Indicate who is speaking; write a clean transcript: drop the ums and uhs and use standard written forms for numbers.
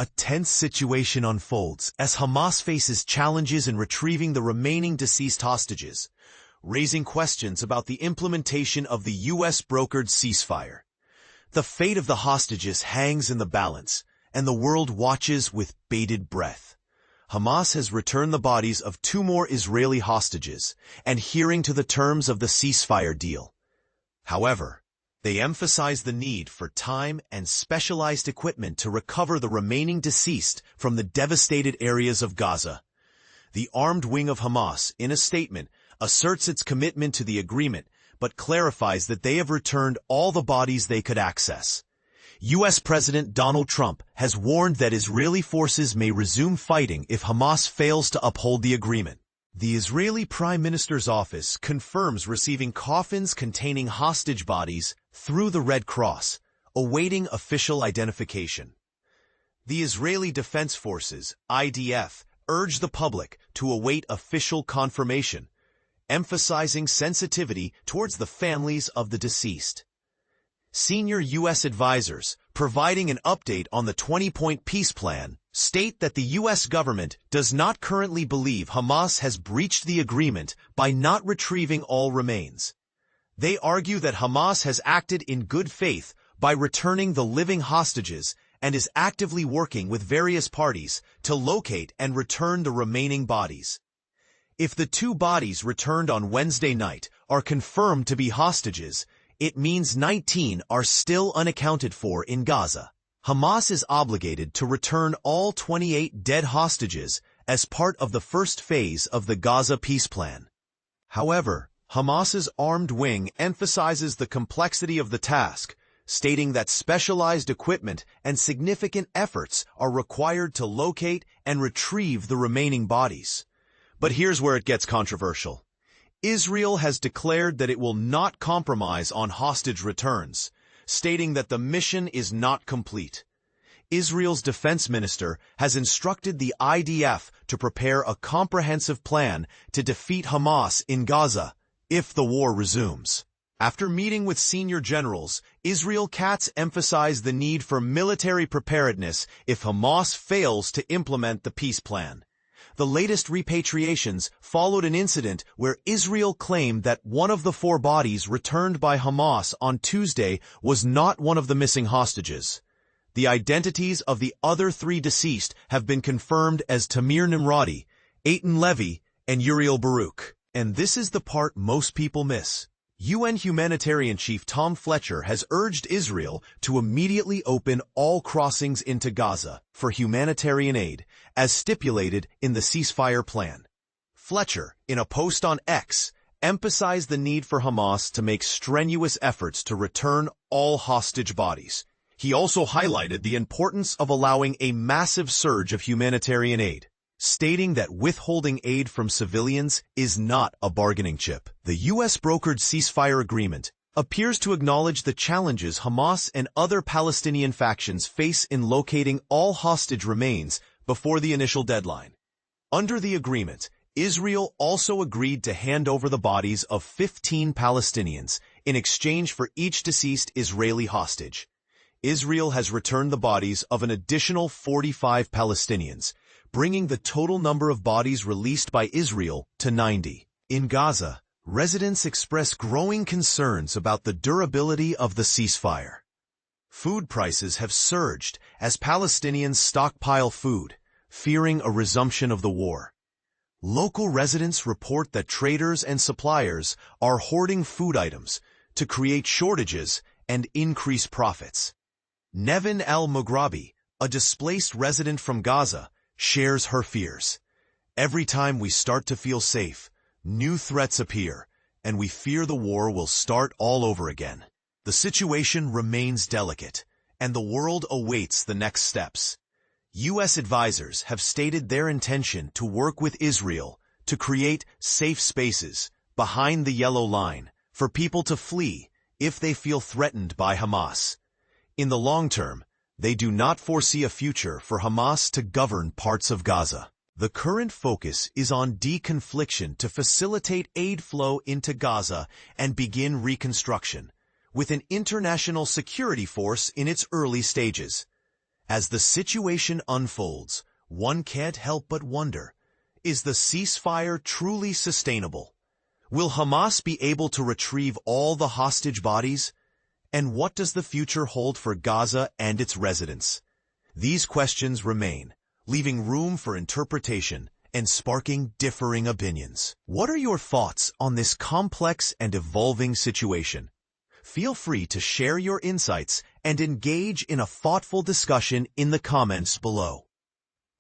Speaker 1: A tense situation unfolds as Hamas faces challenges in retrieving the remaining deceased hostages, raising questions about the implementation of the U.S.-brokered ceasefire. The fate of the hostages hangs in the balance, and the world watches with bated breath. Hamas has returned the bodies of 2 more Israeli hostages, adhering to the terms of the ceasefire deal. However, they emphasize the need for time and specialized equipment to recover the remaining deceased from the devastated areas of Gaza. The armed wing of Hamas, in a statement, asserts its commitment to the agreement, but clarifies that they have returned all the bodies they could access. U.S. President Donald Trump has warned that Israeli forces may resume fighting if Hamas fails to uphold the agreement. The Israeli Prime Minister's office confirms receiving coffins containing hostage bodies through the Red Cross, awaiting official identification. The Israeli Defense Forces, IDF, urge the public to await official confirmation, emphasizing sensitivity towards the families of the deceased. Senior U.S. advisors, providing an update on the 20-point peace plan, state that the U.S. government does not currently believe Hamas has breached the agreement by not retrieving all remains. They argue that Hamas has acted in good faith by returning the living hostages and is actively working with various parties to locate and return the remaining bodies. If the 2 bodies returned on Wednesday night are confirmed to be hostages, it means 19 are still unaccounted for in Gaza. Hamas is obligated to return all 28 dead hostages as part of the first phase of the Gaza peace plan. However, Hamas's armed wing emphasizes the complexity of the task, stating that specialized equipment and significant efforts are required to locate and retrieve the remaining bodies. But here's where it gets controversial. Israel has declared that it will not compromise on hostage returns, stating that the mission is not complete. Israel's defense minister has instructed the IDF to prepare a comprehensive plan to defeat Hamas in Gaza if the war resumes. After meeting with senior generals, Israel Katz emphasized the need for military preparedness if Hamas fails to implement the peace plan. The latest repatriations followed an incident where Israel claimed that one of the 4 bodies returned by Hamas on Tuesday was not one of the missing hostages. The identities of the other 3 deceased have been confirmed as Tamir Nimrodi, Eitan Levy, and Uriel Baruch. And this is the part most people miss. UN humanitarian chief Tom Fletcher has urged Israel to immediately open all crossings into Gaza for humanitarian aid, as stipulated in the ceasefire plan. Fletcher, in a post on X, emphasized the need for Hamas to make strenuous efforts to return all hostage bodies. He also highlighted the importance of allowing a massive surge of humanitarian aid, stating that withholding aid from civilians is not a bargaining chip. The U.S.-brokered ceasefire agreement appears to acknowledge the challenges Hamas and other Palestinian factions face in locating all hostage remains before the initial deadline. Under the agreement, Israel also agreed to hand over the bodies of 15 Palestinians in exchange for each deceased Israeli hostage. Israel has returned the bodies of an additional 45 Palestinians, bringing the total number of bodies released by Israel to 90. In Gaza, residents express growing concerns about the durability of the ceasefire. Food prices have surged as Palestinians stockpile food, fearing a resumption of the war. Local residents report that traders and suppliers are hoarding food items to create shortages and increase profits. Nevin El-Mughrabi, a displaced resident from Gaza, shares her fears. Every time we start to feel safe, new threats appear, and we fear the war will start all over again. The situation remains delicate, and the world awaits the next steps. U.S. advisors have stated their intention to work with Israel to create safe spaces behind the yellow line for people to flee if they feel threatened by Hamas. In the long term, they do not foresee a future for Hamas to govern parts of Gaza. The current focus is on deconfliction to facilitate aid flow into Gaza and begin reconstruction, with an international security force in its early stages. As the situation unfolds, one can't help but wonder, is the ceasefire truly sustainable? Will Hamas be able to retrieve all the hostage bodies? And what does the future hold for Gaza and its residents? These questions remain, leaving room for interpretation and sparking differing opinions. What are your thoughts on this complex and evolving situation? Feel free to share your insights and engage in a thoughtful discussion in the comments below.